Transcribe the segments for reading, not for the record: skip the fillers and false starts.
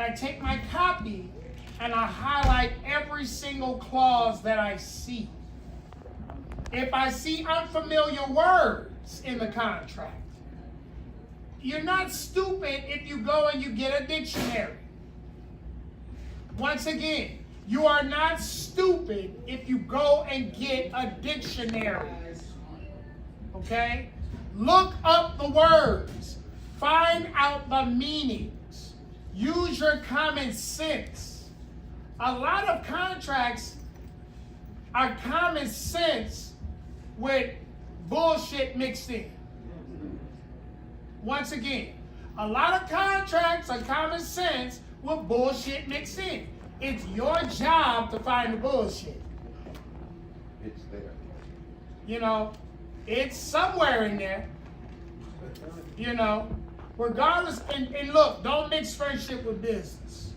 and I take my copy and I highlight every single clause that I see. If I see unfamiliar words in the contract, you're not stupid if you go and you get a dictionary. Once again, you are not stupid if you go and get a dictionary. Okay? Look up the words. Find out the meanings. Use your common sense. A lot of contracts are common sense with bullshit mixed in. Once again, a lot of contracts are common sense with bullshit mixed in. It's your job to find the bullshit. It's there. You know, it's somewhere in there. You know, regardless, and look, don't mix friendship with business.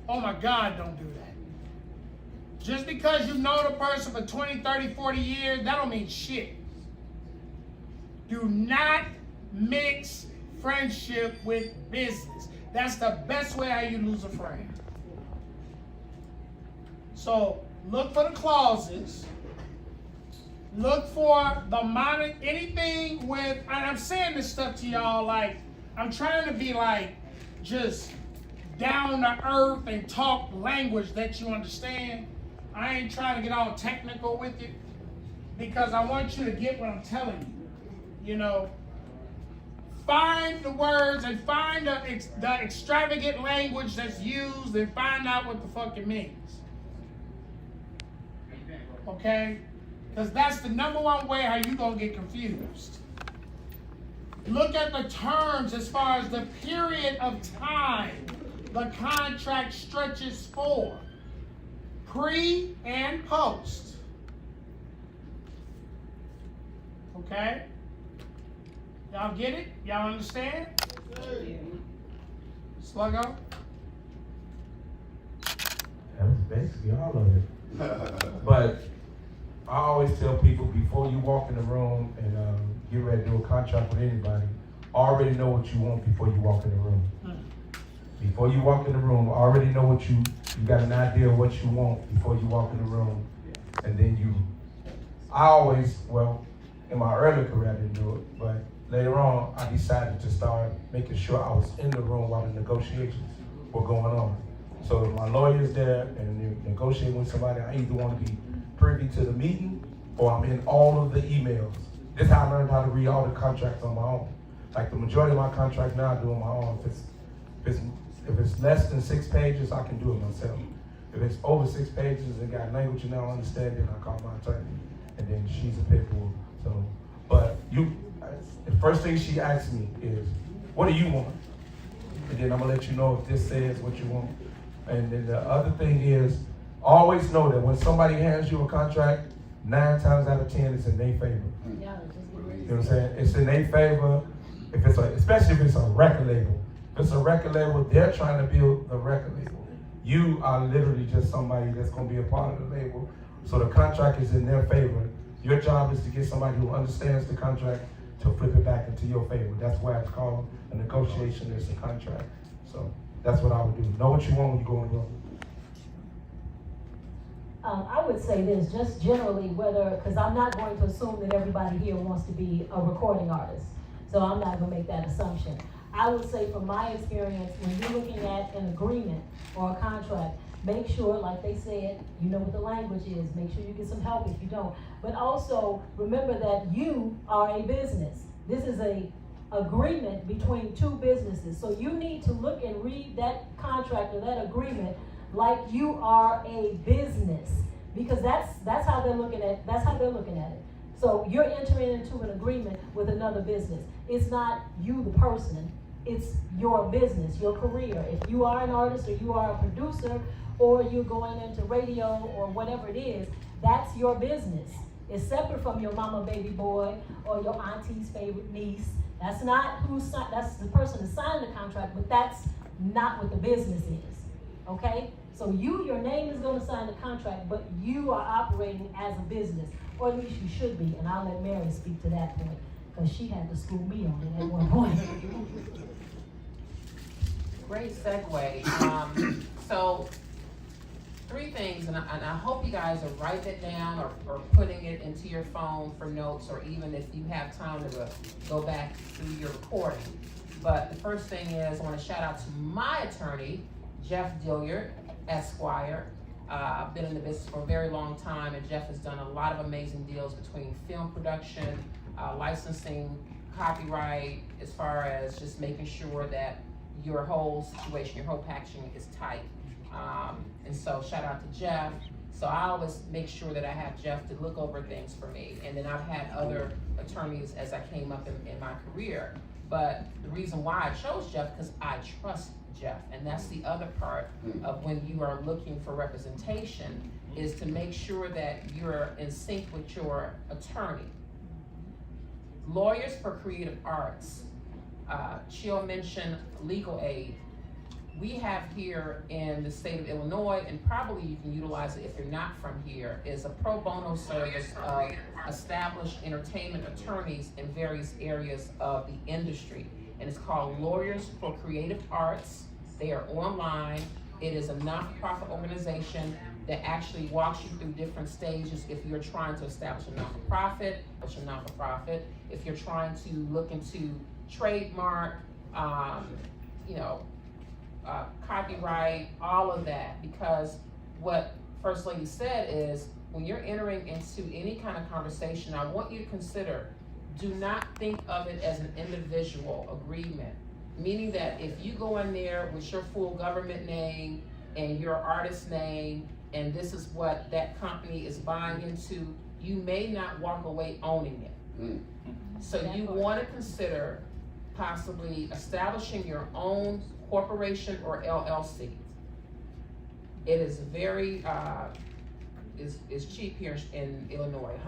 Oh my God, don't do that. Just because you've known a person for 20, 30, 40 years, that don't mean shit. Do not mix friendship with business. That's the best way how you lose a friend. So look for the clauses. Look for the anything with, and I'm saying this stuff to y'all like, I'm trying to be like, just down to earth and talk language that you understand. I ain't trying to get all technical with you because I want you to get what I'm telling you. You know, find the words and find the extravagant language that's used and find out what the fuck it means. Okay? Because that's the number one way how you gonna get confused. Look at the terms as far as the period of time the contract stretches for. Pre and post. Okay? Y'all get it? Y'all understand? Sluggo? That was basically all of it. But I always tell people before you walk in the room and get ready to do a contract with anybody, already know what you want before you walk in the room. Before you walk in the room, already know what you got an idea of what you want before you walk in the room. And then I always, well, in my early career I didn't do it, but later on I decided to start making sure I was in the room while the negotiations were going on. So if my lawyer's there and they're negotiating with somebody, I either want to be privy to the meeting or I'm in all of the emails. This is how I learned how to read all the contracts on my own. Like the majority of my contracts now I do on my own. If it's less than 6 pages, I can do it myself. If it's over 6 pages and got language you don't understand, then I call my attorney, and then she's a paperwork. So, but the first thing she asks me is, "What do you want?" And then I'm gonna let you know if this says what you want. And then the other thing is, always know that when somebody hands you a contract, 9 times out of 10, it's in their favor. You know what I'm saying? It's in their favor, especially if it's a record label. If it's a record label, they're trying to build a record label. You are literally just somebody that's going to be a part of the label. So the contract is in their favor. Your job is to get somebody who understands the contract to flip it back into your favor. That's why it's called a negotiation. It's a contract. So that's what I would do. Know what you want when you go in the room. I would say this, just generally, because I'm not going to assume that everybody here wants to be a recording artist. So I'm not going to make that assumption. I would say from my experience, when you're looking at an agreement or a contract, make sure, like they said, you know what the language is. Make sure you get some help if you don't. But also, remember that you are a business. This is a agreement between 2 businesses. So you need to look and read that contract or that agreement like you are a business, because that's how they're looking at it. So you're entering into an agreement with another business. It's not you, the person. It's your business, your career. If you are an artist or you are a producer or you're going into radio or whatever it is, that's your business. It's separate from your mama, baby boy, or your auntie's favorite niece. That's the person that signed the contract, but that's not what the business is. Okay? So your name is going to sign the contract, but you are operating as a business, or at least you should be. And I'll let Mary speak to that point, because she had to school me on it at one point. great segue. So, three things, and I hope you guys are writing it down or putting it into your phone for notes, or even if you have time to go back through your recording. But the first thing is, I want to shout out to my attorney, Jeff Dilliard, Esquire. I've been in the business for a very long time, and Jeff has done a lot of amazing deals between film production, licensing, copyright, as far as just making sure that your whole situation, your whole packaging is tight. And so shout out to Jeff. So I always make sure that I have Jeff to look over things for me. And then I've had other attorneys as I came up in my career. But the reason why I chose Jeff, because I trust Jeff. And that's the other part of when you are looking for representation, is to make sure that you're in sync with your attorney. Lawyers for Creative Arts. She'll mention legal aid. We have here in the state of Illinois, and probably you can utilize it if you're not from here, is a pro bono service of established entertainment attorneys in various areas of the industry. And it's called Lawyers for Creative Arts. They are online. It is a not-for-profit organization that actually walks you through different stages if you're trying to establish a non-for-profit, if you're trying to look into trademark, copyright, all of that. Because what First Lady said is, when you're entering into any kind of conversation, I want you to consider, do not think of it as an individual agreement. Meaning that if you go in there with your full government name and your artist name, and this is what that company is buying into, you may not walk away owning it. So you want to consider possibly establishing your own corporation or LLC. It is very, is cheap here in Illinois.